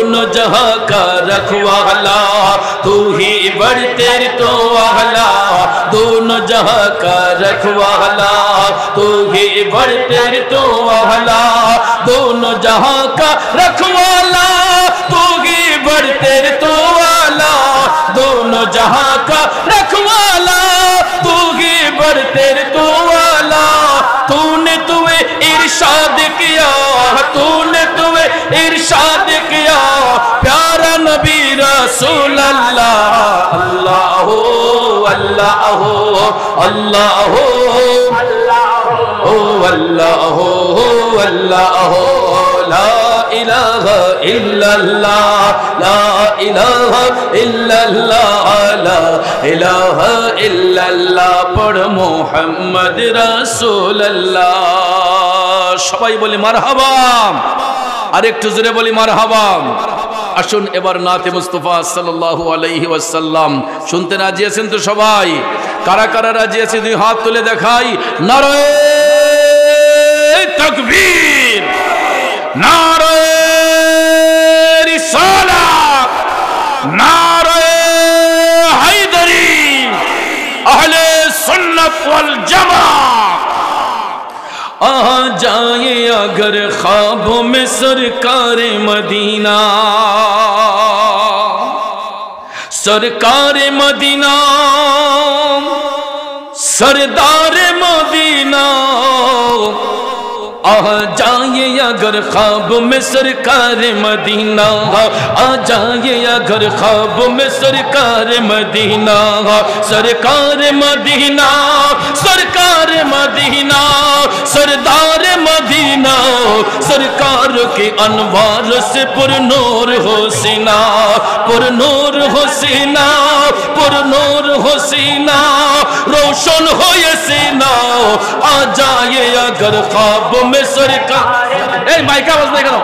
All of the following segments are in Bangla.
दोनों जहां का रखवाला, तू ही बढ़ते तो वाला, दोनों जहां का रखवाला, तू ही बढ़ते तो वाला, दोनों जहां का रखवाला, तू ही बढ़ते तो वाला, दोनों जहां का रखवाला, तू ही बढ़ते तो वाला। तूने तुम्हें इरशाद किया, तूने तुम्हें इरशाद किया, प्यारा नबी रसूल अल्लाह। अल्लाह हो अल्लाह हो अल्लाह हो अल्लाह हो अल्लाह हो, ला इलाहा इल्लल्लाह, ला इलाहा इल्लल्लाह, ला इलाहा इल्लल्लाह, पढ़ मोहम्मद रसूलुल्लाह। সবাই বলি মারহাবা, আরেকটু জোরে বলি মারহাবা। আসুন এবার নাতে মুস্তাফা সাল্লাল্লাহু আলাইহি ওয়াসাল্লাম শুনতে রাজি আছেন তো সবাই? কারা কারা রাজি আছে দুই হাত তুলে দেখাই। নারায়ে তাকবীর, নারায়ে রিসালাত, নারায়ে হায়দারি, আহলে সুন্নাত ওয়াল জামাত। आ जाए अगर ख्वाबों में सरकार मदीना, सरकार मदीना, सरदार मदीना। आ जाए अगर ख्वाब में सरकार मदीना, आ जाए अगर ख्वाब में सरकार मदीना, सरकार मदीना, सरकार मदीना, सरदार मदीना, सरकार के अनवार से पुरनूर हो सीना, पुरनूर हो सीना, पुरनूर हो सीना, रोशन हो ये सीना। आ जाए अगर ख्वाब में सरकार, माइक आवाज नहीं करो,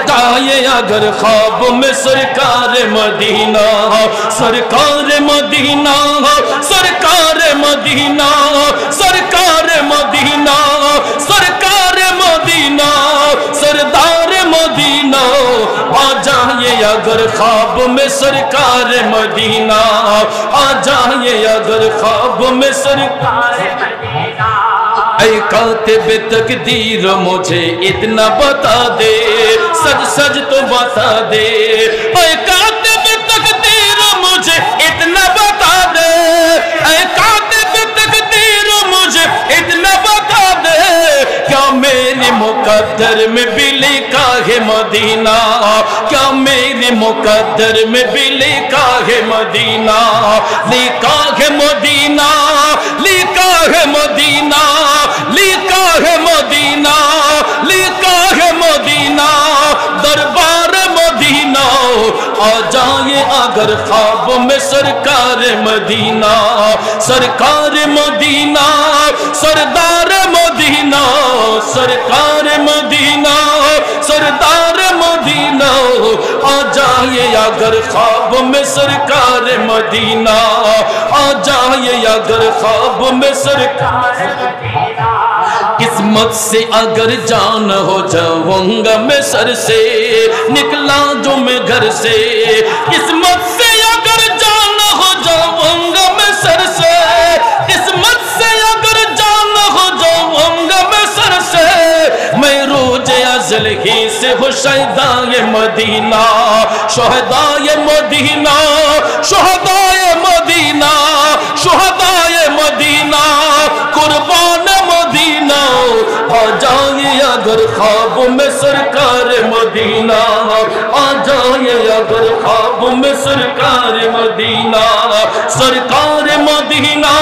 जाए अगर ख्वाब में सरकार मदीना, सरकार मदीना, सरकार मदीना, सरकार मदीना, सरकार मदीना, सरदार मदीना। आ जाए अगर ख्वाब में सरकार मदीना, आ जाए अगर ख्वाब में सरकार मदीना। ऐ कातिब तकदीर मुझे इतना बता दे, सच सच तो बता दे। ऐ कातिब तकदीर मुझे इतना बता दे, ऐ कातिब तकदीर मुझे इतना बता दे, क्या मेरे मुकद्दर में भी लिखा है मदीना, क्या मेरे मुकद्दर में भी लिखा है मदीना, लिखा है मदीना, लिखा है मदीना, लिखा है मदीना, लिखा है मदीना, दरबार मदीना। आ जाए अगर ख्वाब में सरकार मदीना, सरकार मदीना, सरदार मदीना, सरकार मदीना, सरदार मदीना। आ जाए अगर ख्वाब में सरकार मदीना, आ जाए अगर ख्वाब में सरकार मदीना। किस्मत से अगर जान हो जाऊंगा मैं सर से, निकला जो मैं घर से, किस्मत से अगर जान हो जाऊंगा मैं सर से, किस्मत से अगर जान हो जाऊंगा मैं सर से, मैं रोज अज़ल ही से हो शहदाए मदीना, शहदाए मदीना, शहदाए मदीना, शहदाए मदीना, कुर्बान मदीना। आ जाए अगर ख्वाब में सरकार मदीना, आ जाए अगर ख्वाब में सरकार मदीना, सरकार मदीना,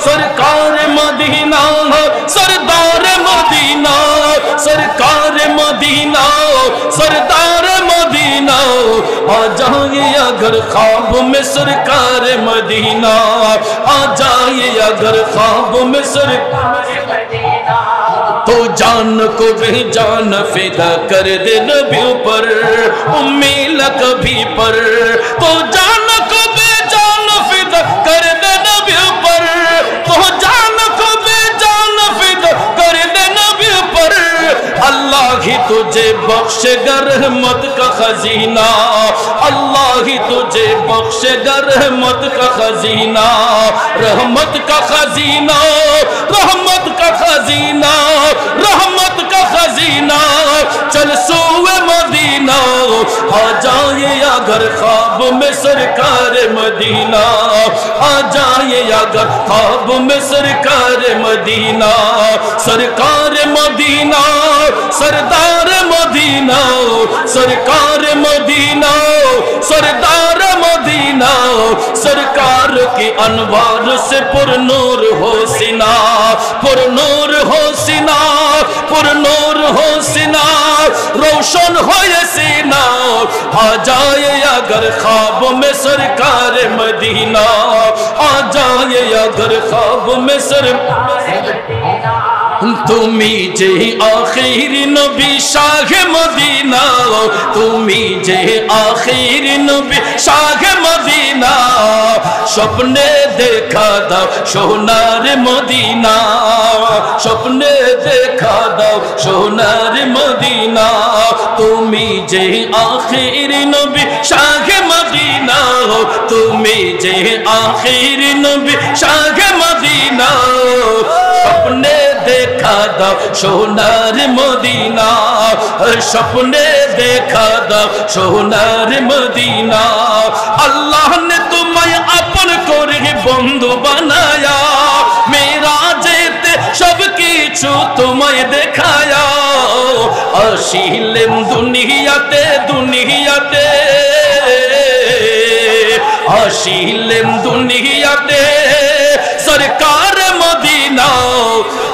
सरकार मदीना, सरदार मदीना, सरकार मदीना, सरदार मदीना। आ जाए अगर ख्वाब में सरकार मदीना, आ जाए अगर ख्वाब में सरकार मदीना। तो जान को भी जान फिदा कर दे नबी पर, उम्मी लकबी पर, तो जान को भी जान फिदा कर दे नबी पर, तो जान को भी जान फिदा कर दे नबी पर। अल्लाह ही तुझे बख्शेगा रहमत का खजीना, अल्लाह ही तुझे बख्शेगा रहमत का खजीना, रहमत का खजीना, रहमत का खजीना, रहमत का खजीना। चल सोए मदीना, आ जाए अगर ख्वाब में सरकार मदीना, आ जाए अगर ख्वाब में सरकार मदीना, सरकार मदीना, सरदार मदीना, सरकार मदीना, सरदार मदीना, सरकार के अनवार से पुरनूर हो सीना, पुरनूर हो सीना, पुरनूर हो सीना, रोशन हो ये सीना। आ जाए अगर ख्वाब में सरकार मदीना, आ जाए अगर ख्वाब में तुमी जे आखिर नबी शाह मदीना, तुमी जे आखिर नबी शाह मदीना, स्वप्ने देखा दाओ सोनार मदीना, स्वप्ने देखा दाओ सोनार मदीना। तुमी जे आखिर नबी शाह मदीना, तुमी जे आखिर नबी शाह मदीना, अपने देखा दाओ सोनार मदीना, सपने देखा दाओ सोनार मदीना। अल्लाह ने तुम्हें अपन करे बंधु बनाया, मेरा जेते सब किछु तुम्हें देखाया। आशिलेम दुनियाते दुनियाते, आशिलेम दुनियाते सरकार मदीना,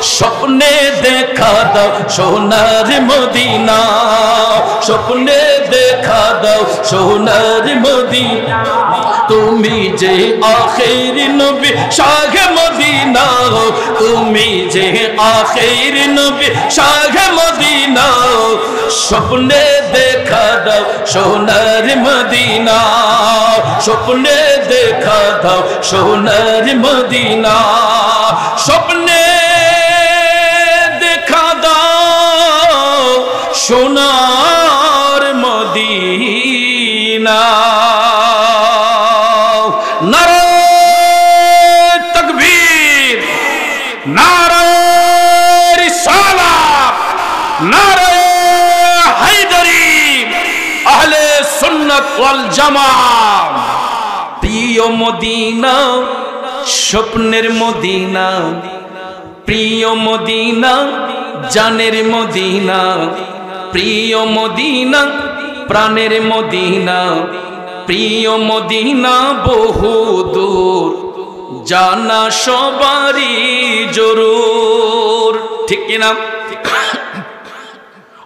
स्वप्ने देखा दाओ सोनार मदीना, स्वप्ने देखा दाओ सोनार मदीना। तुमी जे आखिर नबी शाह मदीना, तुमी जे आखिर नबी शाह मदीना, स्वप्ने देखा दाओ सोनार मदीना, स्वप्ने देखा दाओ सोनार मदीना, स्वप्ने देखा दाओ सोनार मदीना। नारे तकबीर, नारे रिसालत, नारे हैदरी, अहले सुन्नत वल जमात। प्रिय मदीना, स्वप्नेर मदीना, प्रिय मदीना, जानेर मदीना, प्रिय मदीना, प्राणेर मदीना, प्रिय मदीना बहु दूर, जाना सबारी जरूर। ठीक कि ना?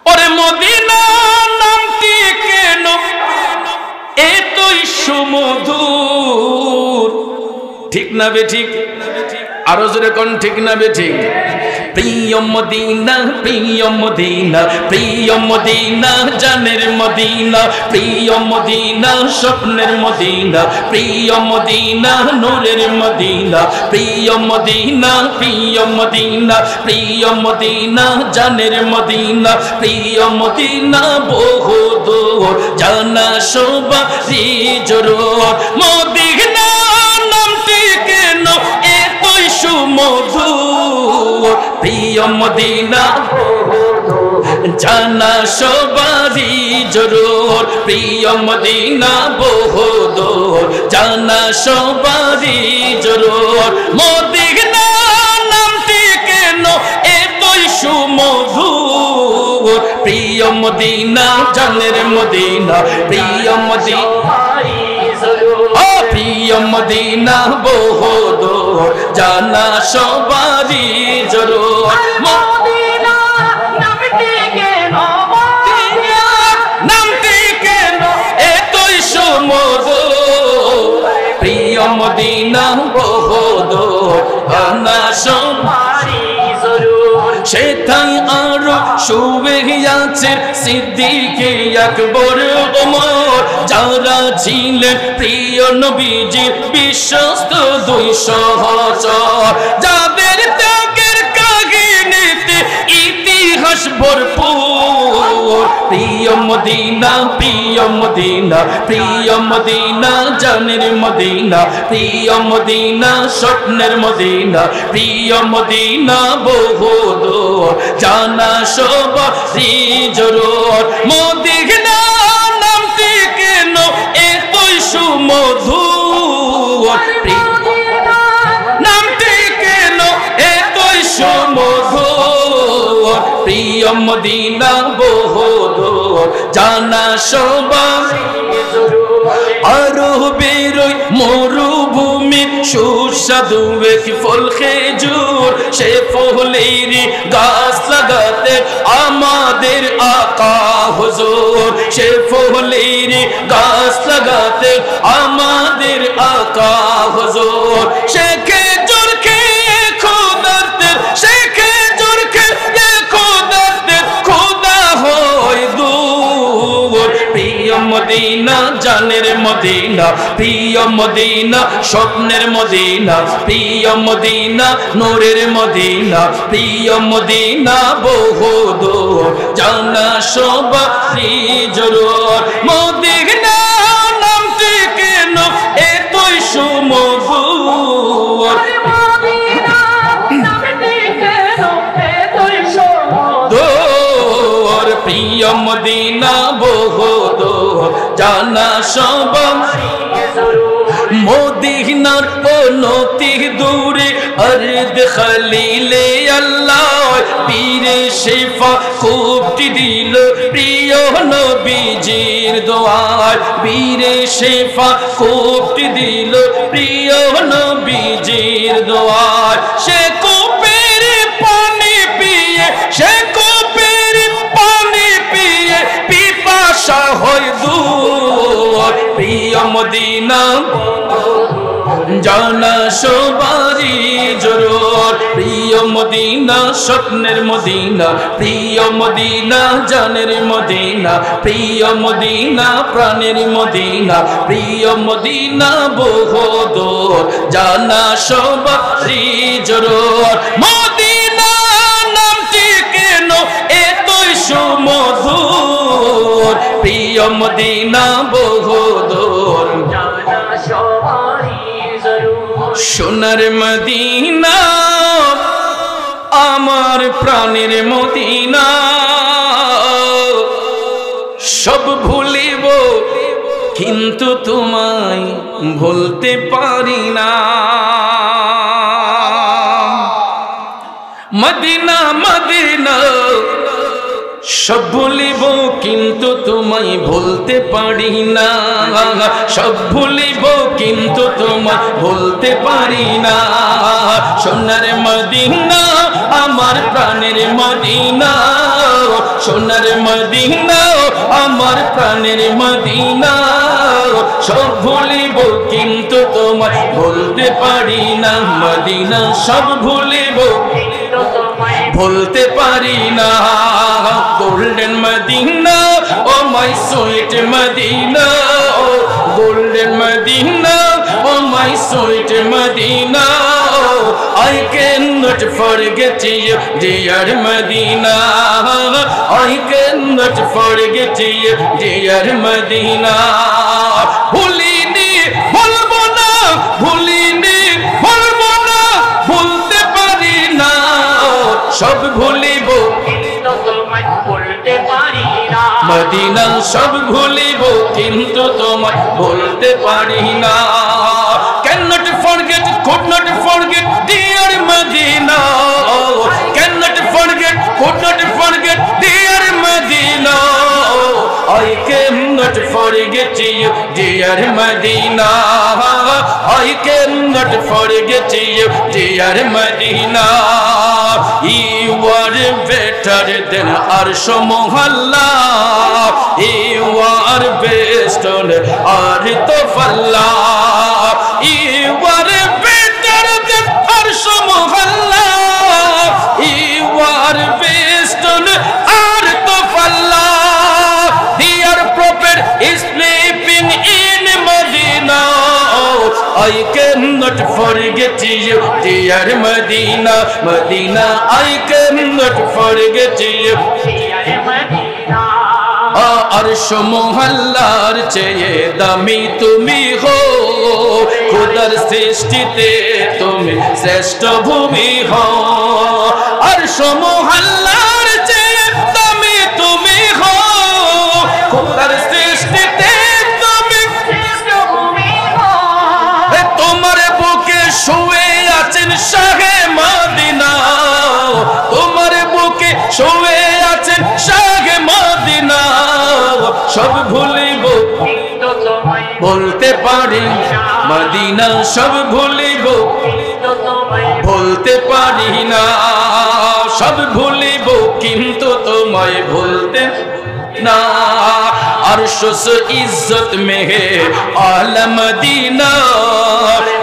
ओरे मदीना नामटी केन एतई सुमधुर, ठीक ना बेठिक? आरो जोरे कोन ठीक ना बेठिक? प्रिय मदीना, प्रिय मदीना, प्रिय मदीना, जानेर मदीना, प्रिय मदीना, स्वप्नेर मदीना, प्रिय मदीना, नूरेर मदीना, प्रिय मदीना, प्रिय मदीना, प्रिय मदीना, जानेर मदीना, प्रिय मदीना बहु दूर, जाना सबारी जरूर। मदीना नामटी केन एतई सुमधुर, प्रिय मदीना जाना सबारी जरूर, प्रिय मदीना बहु दूर, जाना सबारी जरूर। मदीना नामटी केन एतई सुमधुर, प्रिय मदीना, जानेर मदीना, प्रिय मदीना, प्रिय मदीना बहु दूर, जाना सबारी जरूर। मदीना नामटी केन, मदीना नामटी केन एतई सुमधुर, प्रिय मदीना बहु दूर, जाना सबारी जरूर। সেথায় আরো শুবে আছে সিদ্দিকে আকবর ওমর, যারা ছিলেন প্রিয় নবীজির বিশ্বস্ত দুই সহচর, যাদের ত্যাগের কাহিনীতে ইতিহাস ভরপুর, প্রিয় মদিনা প্রিয় মদিনা প্রিয় মদিনা জানের মদিনা প্রিয় মদিনা স্বপ্নের মদিনা প্রিয় মদিনা বহুদূর জানা সবারই জরুর মদিনা নামটি কেন এতই সুমধুর নামটি কেন এতই সুমধুর প্রিয় মদিনা বহুদূর জানা সবারই আরো বেরোয় মরুভূমি সুস্বাদু এক ফল খেজুর সে ফলের গাছ লাগাতে আমাদের আকা হুজুর সে ফলের গাছ লাগাতে আমাদের আকা হুজুর সে খেজুর খেয়ে খোদাতে সে খেজুর খেয়ে খোদাতে খোদা হয় দূর প্রিয় মদিনা জানের মদিনা প্রিয় মদিনা স্বপ্নের মদিনা প্রিয় মদিনা নূরের মদিনা প্রিয় মদিনা বহুদূর জানা সবারই জরুর মদিনা নামটি কেন এতই সুমধুর প্রিয় মদিনা বহুদূর জানা সবারই মদিনার অনতি দূরে আরদ খলিলে আল্লাহ পীরে শেফা খুবটি দিল প্রিয় নবীজির দোয়ার পীরে শেফা খুবটি দিল প্রিয় নবীজির দোয়ার সে কূপের পানি পিয়ে সে কূপের পানি পিয়ে পিপাসা হয় দূর প্রিয় মদিনা জানা সবারই জরুর প্রিয় মদিনা স্বপ্নের মদিনা প্রিয় মদিনা জানের মদিনা প্রিয় মদিনা প্রাণের মদিনা প্রিয় মদিনা বহুদূর জানা সবারই জরুর মদিনা নামটি কেন এতই সুমধুর প্রিয় মদিনা বহুদূর সোনার মদিনা আমার প্রাণের মদিনা সব ভুলিব কিন্তু তোমায় ভুলতে পারি না মদিনা মদিনা সব ভুলিব কিন্তু তোমায় ভুলতে পারি না সব ভুলিব কিন্তু তোমায় ভুলতে পারি না সোনার মদিনা আমার প্রাণের মদিনা সোনার মদিনা আমার প্রাণের মদিনা সব ভুলিব কিন্তু তোমায় ভুলতে পারি না মদিনা সব ভুলিব ভুলতে পারি না golden Medina oh my sweet Medina golden Medina oh my sweet Medina I cannot forget you dear Medina I cannot forget you dear Medina ভুলিনি ভুলবো না ভুলিনি ভুলবো না ভুলতে পারি না সব ভুলিব মদিনা সব ভুলিব কিন্তু তোমায় ভুলতে পারি না cannot forget could not forget dear Medina cannot forget could not forget dear Medina I cannot forget you dear Medina I cannot forget you dear Medina you are better than Arsh Mohalla you are best on earth of Allah you are better than Arsh Mohalla you are best on earth of Allah dear prophet is sleeping in Medina I cannot forget you dear Medina Medina I cannot forget you dear Medina अर्श मोहल्लार चेये दामी तुमी हो खुदर सृष्टिते तुमी श्रेष्ठ भूमि हो अर्श मोहल्लार चेये दामी तुमी हो खुदर सृष्टिते तुमी श्रेष्ठ भूमि हो तुम्हारे बुके शुए आছেন শাহে মদিনা তোমার বুকে শুয়ে আছেন শাহে মদিনা সব ভুলিব কিন্তু তোমায় বলতে পারি মদিনা সব ভুলিব কিন্তু তোমায় বলতে পারি না সব ভুলিব কিন্তু তোমায় বলতে ना अर्श से इज्जत में है आला मदीना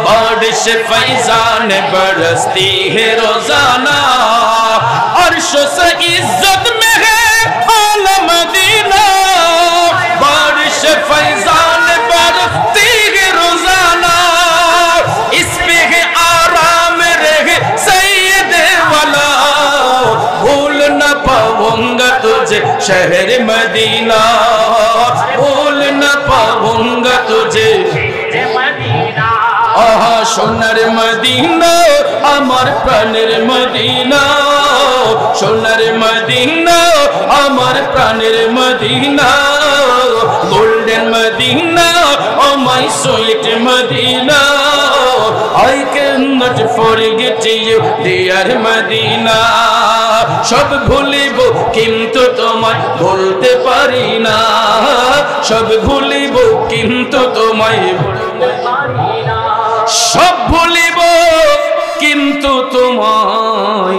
बारिश फैजान बरसती है रोजाना अर्श से इज्जत में है आला मदीना बारिश फैजान बरसती है रोजाना इस पे है आराम रहे सैयद वाला भूल न पाऊंगा तुझे शहर मदीना भूल न पाऊंगा तुझे आहा सोनार मदीना আমার প্রাণের মদিনা সোনার মদিনা আমার প্রাণের Medina golden Medina oh my sweet Medina I cannot forget you dear Medina সব ভুলিব কিন্তু তোমায় বলতে পারি না সব ভুলিব কিন্তু তোমায় বলতে পারি না সব ভুলিব কিন্তু তোমায়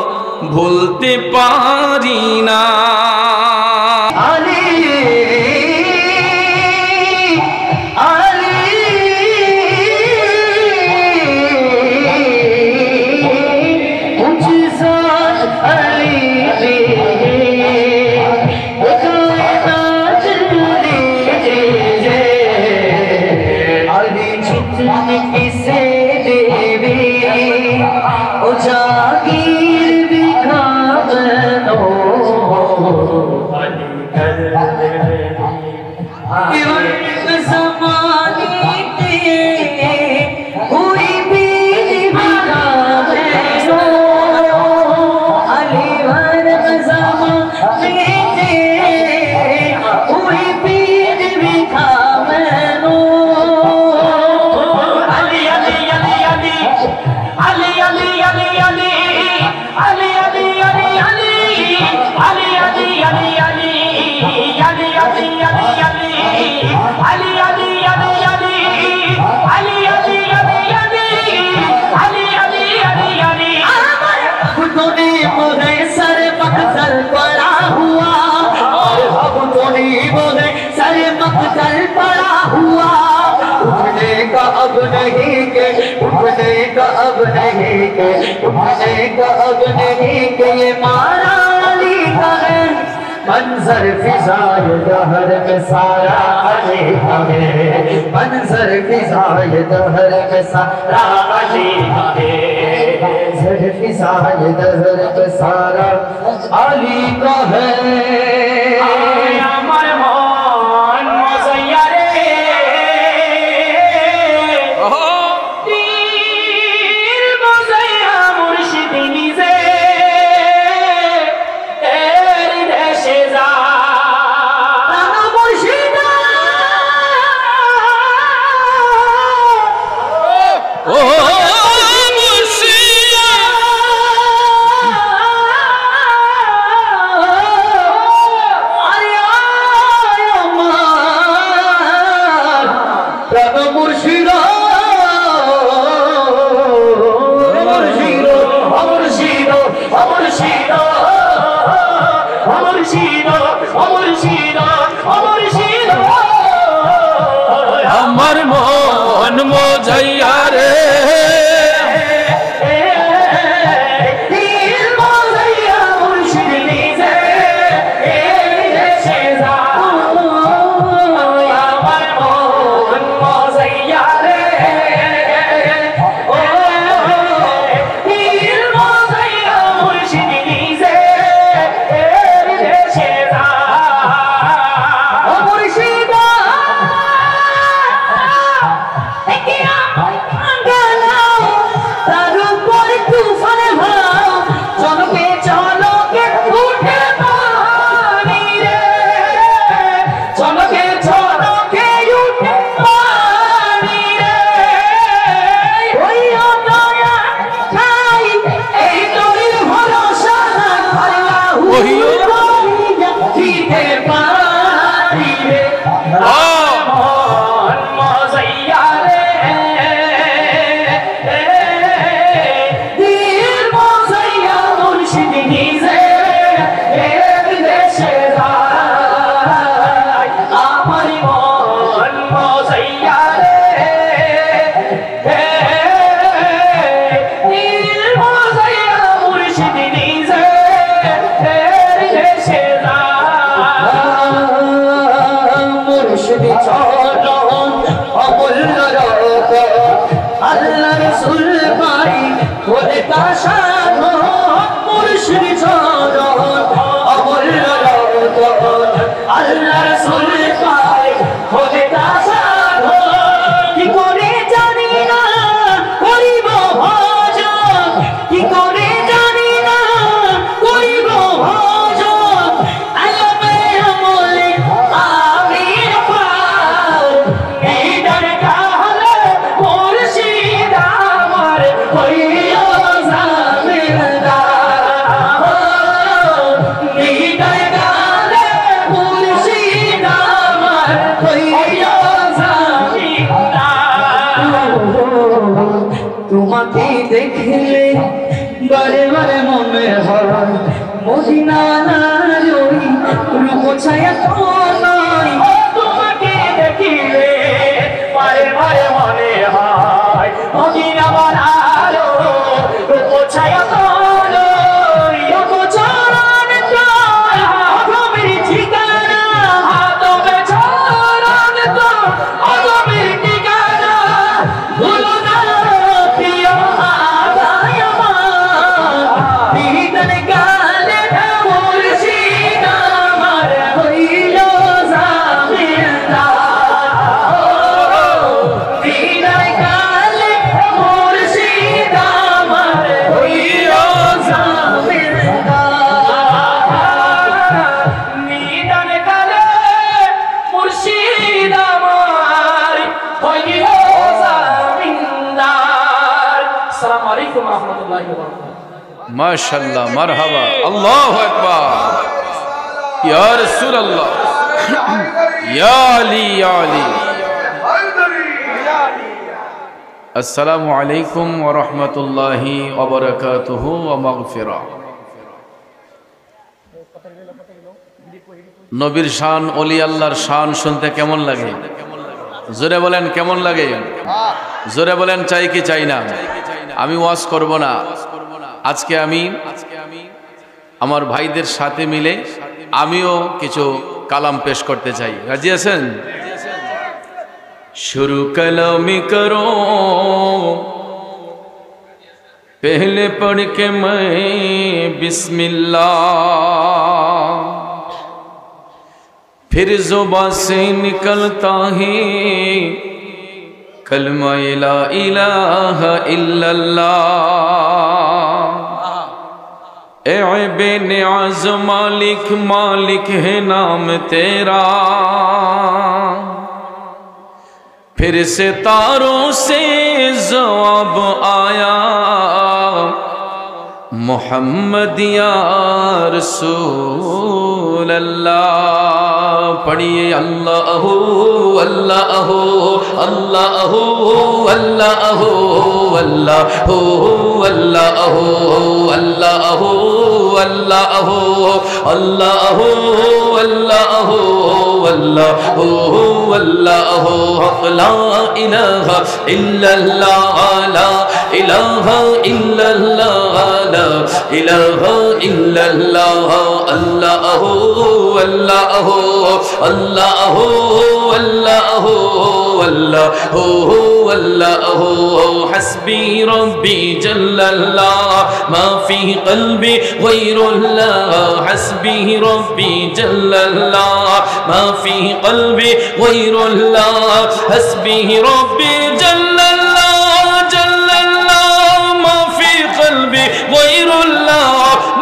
বলতে পারি না अब नहीं के उठने का अब नहीं के उठने का अब नहीं के ये मारा अली का है मंजर फिजाए दहर में सारा अली का है मंजर फिजाए दहर में सारा अली का है मंजर फिजाए दहर में सारा अली का है দাসানো মুর্শিদ চরণ অমূল্য রতন আল্লাহ রাসূল পাই হলে দাসানো কি করে জানি না করিব ভজন কি করে জানি না করিব ভজন আলমে আমলে আমি পার এই দরগাহে মুর্শিদ আমার হইও জামিনদার এই দরগাহে মুর্শিদ আমার হইও জামিনদার তোমাকে দেখলে বারে বারে মনে হয় মদিনা ওই রূপ ছায়া তো নাই তোমাকে দেখিলে বারে বারে মনে হয় মদিনা বানার রূপ ছায়া তো নাই ও চরণ তো আগমের ঠিকানা তবে চরণ তো আগমের ঠিকানা ভুলো না প্রিয় আদায় আমার বিদন গালে মুর্শিদ আমার হইল জামিনদার বিদন গালে মুর্শিদ আমার হইল জামিনদার বিদন গালে মুর্শিদ আমার হইল জামিনদার। আসসালামু আলাইকুম ওয়া রাহমাতুল্লাহি ওয়া বারাকাতুহু। माशाल्लाह मरहबा अल्लाहु अकबर या रसूल अल्लाह या अली या अली। अस्सलामु अलैकुम व रहमतुल्लाहि व बरकातुहु व मगफिरा। নবীর শান ওলি আল্লাহর শান শুনতে কেমন লাগে? জোরে বলেন কেমন লাগে? জোরে বলেন চাই কি চাই না? আমি ওয়াজ করব না, আজকে আমি আমার ভাইদের সাথে মিলে আমিও কিছু কালাম পেশ করতে চাই। রাজি আছেন? শুরু কলামি করো पहले पढ़ के मैं बिस्मिल्लाह, फिर जुबान से निकलता है कलमा ला इलाहा इल्लल्लाह। ऐबे नियाज़ मालिक मालिक है नाम तेरा, फिर से तारों से जवाब आया मोहम्मद या रसूल अल्लाह। पढ़िए अल्लाह अल्लाह अल्लाह अल्लाह अल्लाह अल्लाह अल्लाह अल्लाह अल्लाह अल्लाह अल्लाह ला इलाहा इल्लल्लाह ला इलाहा इल्लल्लाह ला इलाहा इल्लल्लाह अल्लाह अल्लाह अल्लाह अल्लाह अल्लाह अल्लाह हस्बी रब्बी जल्लल्लाह मा फी क़ल्बी गैरुल्लाह। हस्बी रब्बी जल्लल्लाह मा फी क़ल्बी गैरुल्लाह। हस्बी रब्बी जल्लल्लाह जल्लल्लाह मा फी क़ल्बी गैरुल्लाह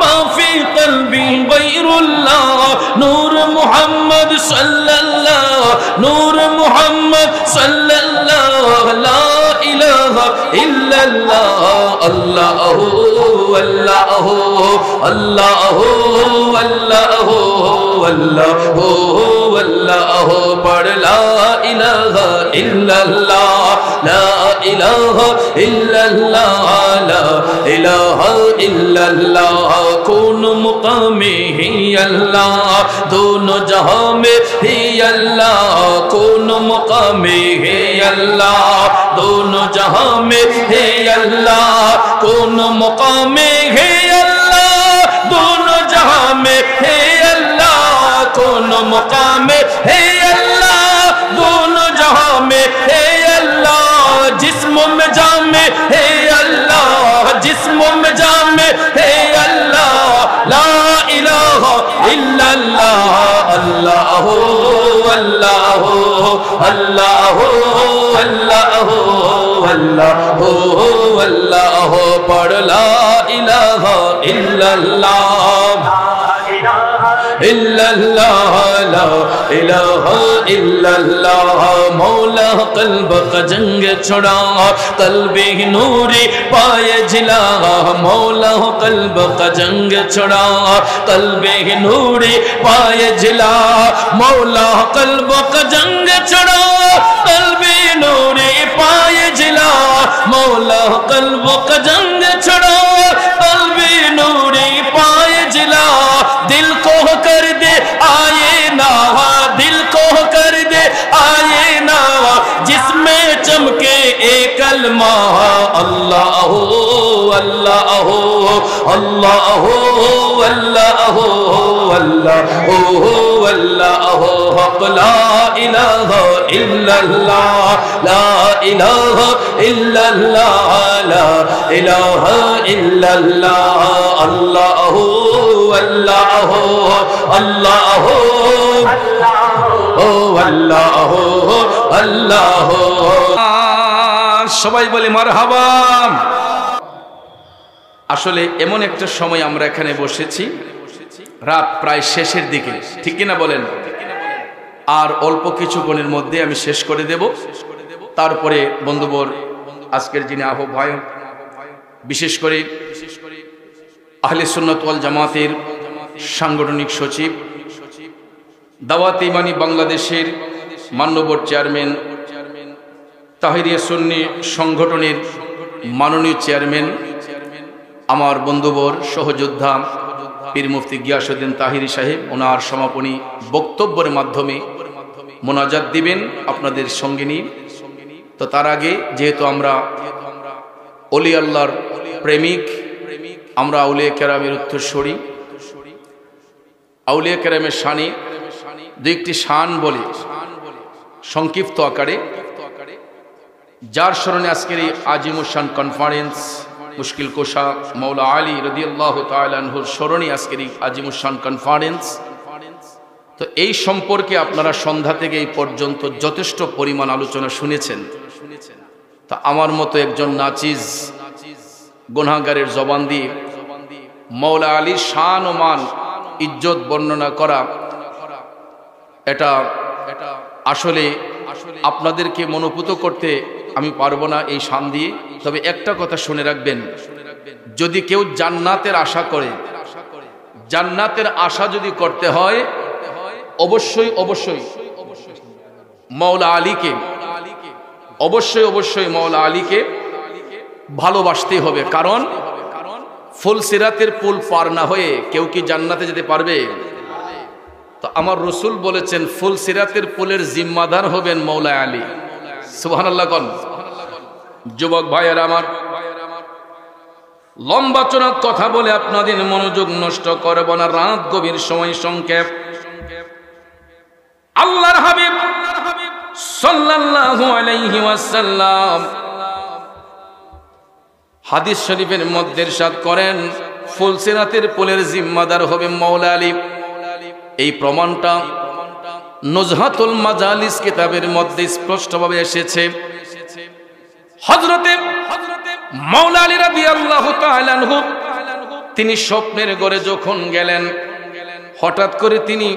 मा फी क़ल्बी गैरुल्लाह। नूर मुहम्मद सल्लल्लाह नूर मुहम्मद सल्लल्लाह ला इलाहा इल्लल्लाह अल्लाह अल्लाह अल्लाह अल्लाह अल्लाह अल्लाह। पढ़ ला इलाहा इल्लल्लाह ला इलाहा इल्लल्लाह ला इलाहा इल्लल्लाह। कौन मुकामे ही अल्लाह दोनों जहां में ही अल्लाह। कौन मुकामे ही अल्लाह दोनों जहां में है अल्लाह। कौन मुकामे है अल्लाह दोनों जहां में है अल्लाह। कौन मुकामे है अल्लाह दोनों जहां में है अल्लाह। जिस्म में जामे है अल्लाह जिस्म में अल्लाह अल्लाह अल्लाह अल्लाह अल्लाह अल्लाह पढ़ ला इलाहा इल्लल्लाह इल्लल्लाह ला इलाहा इल्लल्लाह मौला कल्ब का जंग छुड़ा कल्बे नूरी पाए जिला मौला कल्ब का जंग छुड़ा कल्बे नूरी पाए जिला मौला कल्ब का जंग छुड़ा कल्बे नूरी पाए जिला मौला कल्ब का जंग छुड़ा कल्बे नूरी पाए जिला दिल को कर दे आए ना दिल को कर दे आए ना जिसमें चमके एक कलमा अल्लाह अल्लाह अल्लाह अल्लाह अल्लाह अल्लाह हक ला इलाहा इल्लल्लाह ला इलाहा इल्लल्लाह ला इलाहा इल्लल्लाह अल्लाह अल्लाह अल्लाह अल्लाह अल्लाह সবাই বলি মারহাবা। আসলে এমন একটা সময় আমরা এখানে বসেছি, রাত প্রায় শেষের দিকে, ঠিক কিনা বলেন? আর অল্প কিছুক্ষণের মধ্যে আমি শেষ করে দেব। তারপরে বন্ধুবর আজকের যিনি আহ্বায়ক, বিশেষ করে আহলে সুন্নাত ওয়াল জামাতের সাংগঠনিক সচিব, দাওয়াত ইমানি বাংলাদেশের মান্যবর চেয়ারম্যান, তাহিরিয়া সুন্নি সংগঠনের মাননীয় চেয়ারম্যান, আমার বন্ধুবর সহযোদ্ধা পীর মুফতি গিয়াসউদ্দিন তাহিরি সাহেব, ওনার সমাপনী বক্তব্যের মাধ্যমে মোনাজাত দিবেন আপনাদের সঙ্গে নিয়ে। তো তার আগে যেহেতু আমরা ওলি আল্লাহর প্রেমিক, আমরা আউলিয়া কেরামের উত্তরসূরি, আউলিয়া কেরামের শানে দু একটি শান বলে সংক্ষিপ্ত আকারে, যার স্মরণে আজকের এই আজিমুশান কনফারেন্স, মুশকিল কোশা মৌলা আলী রাদিয়াল্লাহু তাআলা আনহুর স্মরণে আজকের এই আজিমুশান কনফারেন্স। তো এই সম্পর্কে আপনারা সন্ধ্যা থেকে এই পর্যন্ত যথেষ্ট পরিমাণ আলোচনা শুনেছেন। তা আমার মতো একজন নাচিজ গুনাহগারের জবান দিয়ে মৌলা আলীর শান ও মান ইজ্জত বর্ণনা করা, এটা আসলে আপনাদেরকে মনোপুত করতে আমি পারবো না এই শান দিয়ে। তবে একটা কথা শুনে রাখবেন, যদি কেউ জান্নাতের আশা করে, জান্নাতের আশা যদি করতে হয়, অবশ্যই অবশ্যই মৌলা আলীকে, অবশ্যই মৌলা আলীকে ভালোবাসতে হবে। কারণ ফুলসিরাতের পুল পার না হয়ে কেউ কি জান্নাতে যেতে পারবে? তো আমার রসুল বলেছেন ফুলসিরাতের পুলের জিম্মাদার হবেন মৌলা আলী। সুবহানাল্লাহ কোন। যুবক ভাইয়েরা আমার, লম্বা চড়া কথা বলে আপনাদের মনোযোগ নষ্ট করব না, রাত গভীর, সময় সংক্ষেপ। আল্লাহর হাবিব সাল্লাল্লাহু আলাইহি ওয়াসাল্লাম হাদিস শরীফের মধ্যে ইরশাদ করেন ফুলসিরাতের পুলের জিম্মাদার হবে মৌলা আলী। এই প্রমাণটা নুজহাতুল মাজালিস কিতাবের মধ্যে স্পষ্টভাবে এসেছে। হযরতে মাওলা আলী রাদিয়াল্লাহু তাআলা আনহু তিনি স্বপ্নের ঘরে যখন গেলেন, হঠাৎ করে তিনি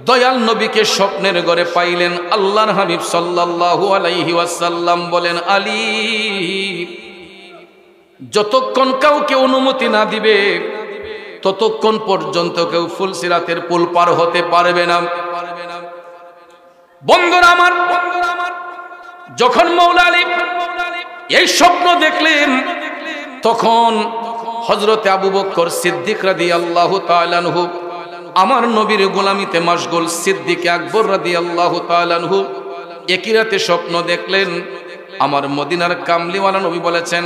দয়াল নবীকে স্বপ্নের ঘরে পাইলেন। আল্লাহর হাবিব সাল্লাল্লাহু আলাইহি ওয়াসাল্লাম বলেন, আলী, যতক্ষণ কাউকে অনুমতি না দিবে ততক্ষণ পর্যন্ত কেউ ফুলসিরাতের পুল পার হতে পারবে না। বন্ধুরা আমার, যখন মৌলা আলী এই স্বপ্ন দেখলেন, তখন হযরতে আবু বকর সিদ্দিক রাদিয়াল্লাহু তাআলা আনহু আমার নবীর গোলামিতে মাশগুল, সিদ্দিক আকবর রাদিয়াল্লাহু তাআলা আনহু একই রাতে স্বপ্ন দেখলেন। আমার মদিনার কামলিওয়ালা নবী বলেছেন,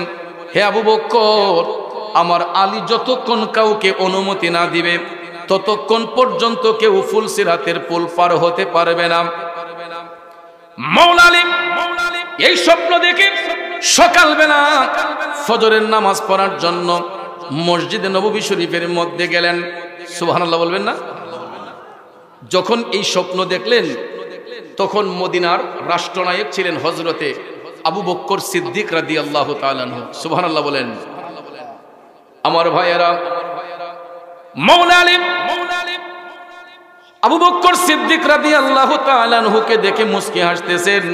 হে আবু বকর, আমার আলী যতক্ষণ কাউকে অনুমতি না দিবে ততক্ষণ পর্যন্ত কেউ ফুলসিরাতের পুল পার হতে পারবে না। মাওলা আলী এই স্বপ্ন দেখে সকালবেলা ফজরের নামাজ পড়ার জন্য মসজিদে নববী শরীফের মধ্যে গেলেন। সুবহানাল্লাহ বলবেন না? যখন এই স্বপ্ন দেখলেন তখন মদিনার রাষ্ট্রনায়ক ছিলেন হযরতে আবু বকর সিদ্দিক রাদিয়াল্লাহু তাআলা আনহু। সুবহানাল্লাহ বলেন। আমার ভাইয়েরা, মাওলা আলী আবু বকর সিদ্দিক রাদিয়াল্লাহু তাআলা আনহুকে দেখে মুস্কি হাসতেছেন।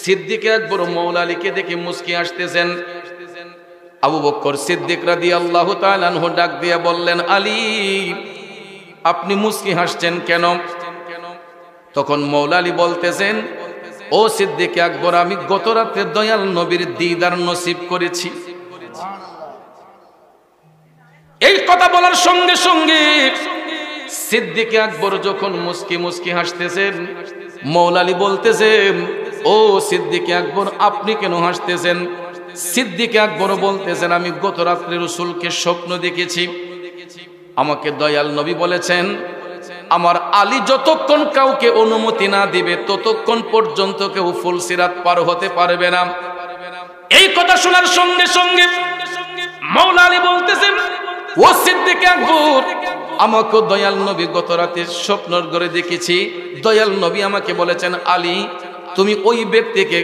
সিদ্দিক আকবর মাওলা আলীকে দেখে মুস্কি হাসতেছেন। আবু বকর সিদ্দিক রাদিয়াল্লাহু তাআলা আনহু ডাক দিয়ে বললেন, আলী আপনি মুস্কি হাসছেন কেন? তখন মাওলা আলী বলতেছেন, ও সিদ্দিক আকবর, আমি গত রাতে দয়াল নবীর দিদার নসিব করেছি। এই কথা বলার সঙ্গে সঙ্গে সিদ্দিক আকবর যখন মুস্কি মুস্কি হাসতেছেন, মাওলা আলী বলতেছেন, ও সিদ্দিক আকবর আপনি কেন হাসতেছেন? সিদ্দিক আকবর বলতেছেন, আমি গত রাত্রে রাসূলকে স্বপ্ন দেখেছি। আমাকে দয়াল নবী বলেছেন, আমার আলী যতক্ষণ কাউকে অনুমতি না দিবে ততক্ষণ পর্যন্ত কেউ ফুলসিরাত পার হতে পারবে না। এই কথা শোনার সঙ্গে সঙ্গে মাওলা আলী বলতেছেন, ও সিদ্দিক আকবর, আমাকে দয়াল নবী গত রাতে স্বপ্নর ঘরে দেখেছি। দয়াল নবী আমাকে বলেছেন, আলী তুমি ওই ব্যক্তিকে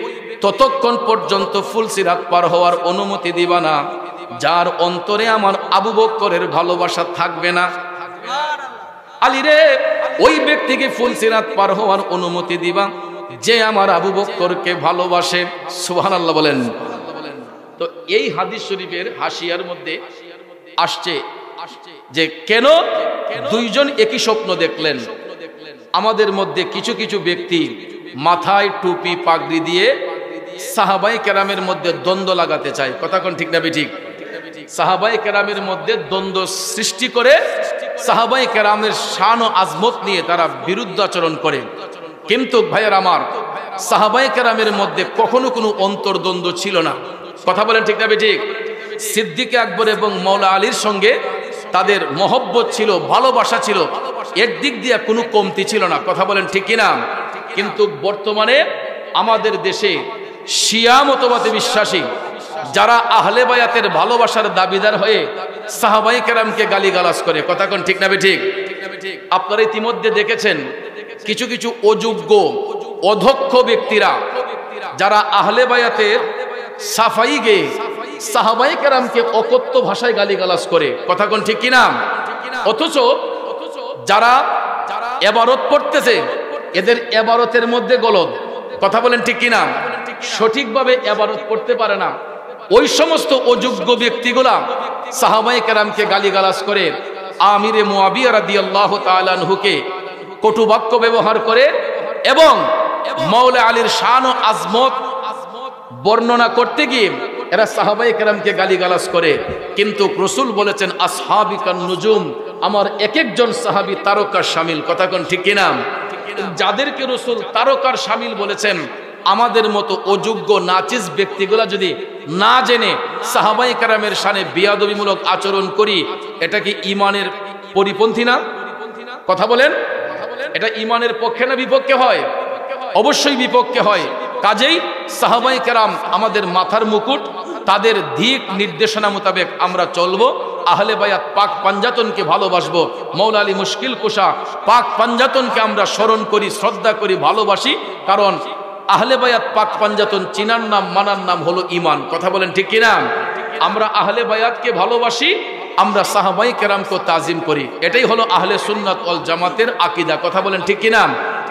ততক্ষণ পর্যন্ত ফুলসিরাত পার হওয়ার অনুমতি দিবা না যার অন্তরে আমার আবু বকরের ভালোবাসা থাকবে না। আলী রে, ওই ব্যক্তিকে ফুলসিরাত পার হওয়ার অনুমতি দিবা যে আমার আবু বকরকে ভালোবাসে। সুবহানাল্লাহ বলেন। তো এই হাদিস শরীফের হাসিয়ার মধ্যে আসছে যে কেন দুইজন একই স্বপ্ন দেখলেন। আমাদের মধ্যে কিছু কিছু ব্যক্তি মাথায় টুপি পাগড়ি দিয়ে সাহাবায়ে কেরামের মধ্যে দ্বন্দ্ব লাগাতে চায়। কথা কোন ঠিক না বেঠিক? সাহাবায়ে কেরামের মধ্যে দ্বন্দ্ব সৃষ্টি করে সাহাবায়ে কেরামের শান ও আজমত নিয়ে তারা বিরুদ্ধাচরণ করে। কিন্তু ভাইয়ের আমার, সাহাবায়ে কেরামের মধ্যে কখনো কোনো অন্তর্দ্বন্দ্ব ছিল না। কথা বলেন ঠিক না বেঠিক? সিদ্দিক আকবর এবং মাওলা আলীর সঙ্গে তাদের মহব্বত ছিল, ভালোবাসা ছিল, এর দিক দিয়ে কোনো কমতি ছিল না। কথা বলেন ঠিক কিনা? কিন্তু বর্তমানে আমাদের দেশে শিয়া মতবাদে বিশ্বাসী যারা আহলে বায়াতের ভালোবাসার দাবিদার হয়ে সাহাবায়ে কেরামকে গালিগালাজ করে। কথা কোন ঠিক না বেঠিক? আপনারা ইতিমধ্যে দেখেছেন কিছু কিছু অযোগ্য অধক্ষ ব্যক্তিরা যারা আহলে বায়াতের সাফাই গেয়ে সাহাবায়ে কেরামকে অকথ্য ভাষায় গালিগালাজ করে। কথা কোন ঠিক কিনা? অথচ যারা ইবাদত করতেছে এদের ইবাদতের মধ্যে গলদ। কথা বলেন ঠিক কিনা? সঠিকভাবে ইবাদত করতে পারে না। ওই সমস্ত অযোগ্য ব্যক্তিগুলা সাহাবায়ে কেরামকে গালিগালাজ করে, আমিরে মুআবিয়া রাদিয়াল্লাহু তাআলা আনহুকে কটু বাক্য ব্যবহার করে এবং মাওলা আলীর শান ও আজমত বর্ণনা করতে গিয়ে এরা সাহাবায়ে কেরামকে গালিগালাজ করে। কিন্তু রাসূল বলেছেন, আসহাবি কান নুজুম, আমার এক একজন সাহাবী তারকার শামিল। কথা কোন ঠিক কিনা? যাদেরকে রাসূল তারকার শামিল বলেছেন, আমাদের মতো অযোগ্য নাচিজ ব্যক্তিগুলা যদি না জেনে সাহাবায়ে কেরামের শানে বেয়াদবিমূলক আচরণ করি, এটা কি ঈমানের পরিপন্থী না? কথা বলেন, এটা ঈমানের পক্ষে না বিপক্ষে হয়? অবশ্যই বিপক্ষে হয়। কাজেই সাহাবায়ে কেরাম আমাদের মাথার মুকুট, তাদের দিক নির্দেশনা মোতাবেক আমরা চলবো। আহলে বায়াত পাক পাঞ্জাতনকে ভালোবাসবো। মাওলা আলী মুশকিল কুশা পাক পাঞ্জাতনকে আমরা স্মরণ করি, শ্রদ্ধা করি, ভালোবাসি। কারণ আহলে বায়াত পাক পাঞ্জাতন চিনার নাম, মানার নাম হলো ঈমান। কথা বলেন ঠিক কিনা? আমরা আহলে বায়াতকে ভালোবাসি, আমরা সাহাবায়ে কেরামকে তাজিম করি। এটাই হলো আহলে সুন্নাত ওয়াল জামাতের আকীদা। কথা বলেন ঠিক কিনা?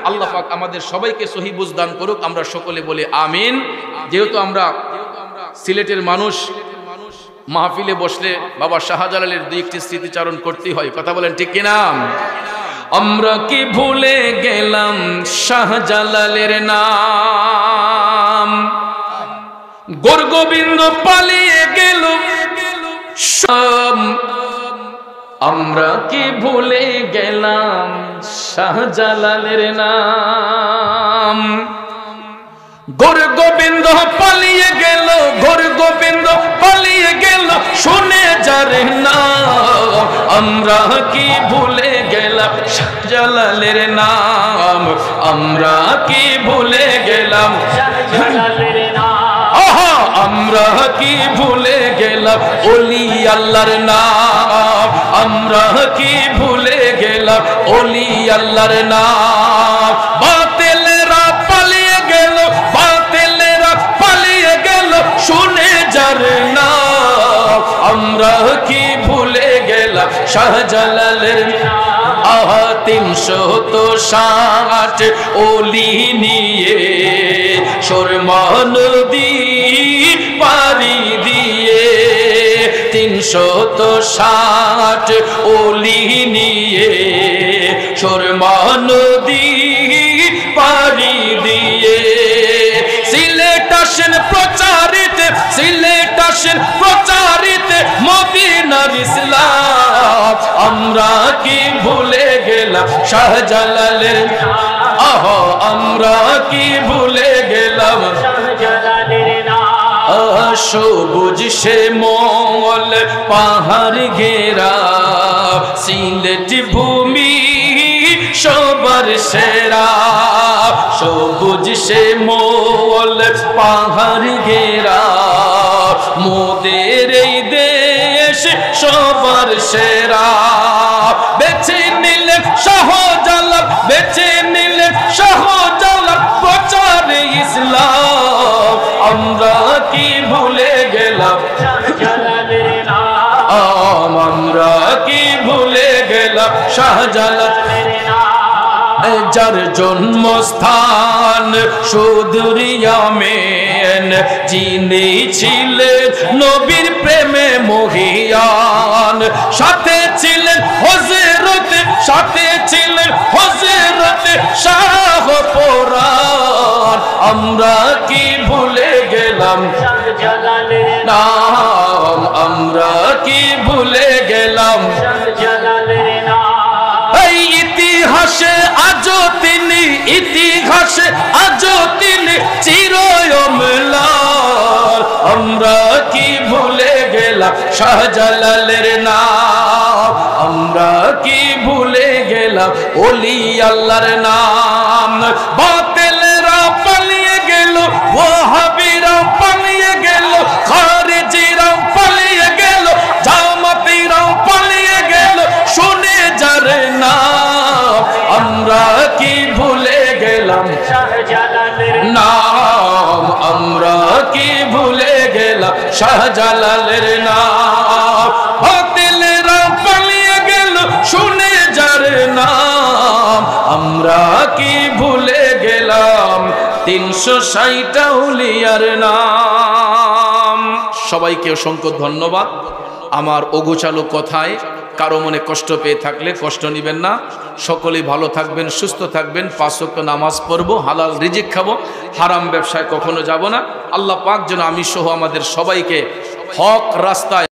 আল্লাহ পাক আমাদের সবাইকে সহি বুঝ দান করুক। আমরা সকলে বলি আমিন। যেহেতু আমরা সিলেটের মানুষ, মাহফিলে বসলে বাবা শাহজালালের দুই একটি স্মৃতিচারণ করতেই হয়। কথা বলেন ঠিক কিনা? আমরা কি ভুলে গেলাম শাহজালালের নাম? গোরগোবিন্দ পালিয়ে গেল, আমরা কি ভুলে গেলাম শাহজালালের নাম? গোরগোবিন্দ পালিয়ে গেল, গোরগোবিন্দ পালিয়ে গেল, শুনে যারে নাম। আমরা কি ভুলে গেলাম শাহজালালের নাম? আমরা কি ভুলে গেলাম শাহজালালের নাম? আমরা কি ভুলে গেলাম ওলি আল্লাহর নাম? আমরা কি ভুলে গেলাম গেলাম ওলি আল্লাহর নাম। বাতিলেরা পালিয়ে গেল, বাতিলেরা পালিয়ে গেল শুনে যার নাম। আমরা কি ভুলে গেলাম শাহজালালের আহা 360 ওলি নিয়ে সুরমা নদী পারি দিয়ে 360 ওলি নিয়ে সুরমা নদী পারি দিয়ে সিলেট আসেন প্রচারিত, সিলেট আসেন প্রচারিত মদিনার ইসলাম। আমরা কি ভুলে গেলাম শাহজালালের আহা, আমরা কি ভুলে গেলাম সবুজ শ্যামল পাহাড় ঘেরা সিলেট ভূমি সবার সেরা। সবুজ শ্যামল পাহাড় ঘেরা মোদের এই দেশ সবার সেরা। বেছে নিলেন শাহজালাল, বেছে নিলেন শাহজালাল প্রচারে ইসলাম। আমরা কি ভুলে গেলাম আমরা কি ভুলে গেলাম শাহজালাল যার জন্মস্থান সুদূর ইয়ামেন, যিনি ছিলেন নবীর প্রেমে মহিয়ান। সাথে ছিলেন হযরত, সাথে ছিলেন হযরত শাহ পরাণ। আমরা কি ভুলে গেলাম শাহজালালের নাম, আমরা কি ভুলে গেলাম শাহজালালের নাম। এই ইতিহাসে আজও তিনি, ইতিহাসে আজও তিনি চির অম্লান। আমরা কি ভুলে গেলাম শাহজালালের নাম, আমরা কি ভুলে গেলাম ওলি আল্লাহর নাম। বাতিলেরা পালিয়ে গেল, ওয়াহাবীরা পালিয়ে গেল, খারেজিরা পালিয়ে গেল, জামাতিরা পালিয়ে গেল শুনে যার নাম। আমরা কি ভুলে গেলাম শাহজালালের নাম, আমরা কি ভুলে গেলাম শাহজালালের নাম। বাতিলেরা পালিয়ে গেল শুনে যার নাম। আমরা কি ভুলে গেলাম 360 আউলিয়ার নাম। সবাইকে অসংখ্য ধন্যবাদ। আমার অগোছালো কথায় কারো মনে কষ্ট পেয়ে থাকলে কষ্ট নেবেন না। সকলেই ভালো থাকবেন, সুস্থ থাকবেন, 5 ওয়াক্ত নামাজ পড়বো, হালাল রিজিক খাবো, হারাম ব্যবসায় কখনো যাব না। আল্লাহ পাক যেন আমি সহ আমাদের সবাইকে হক রাস্তায়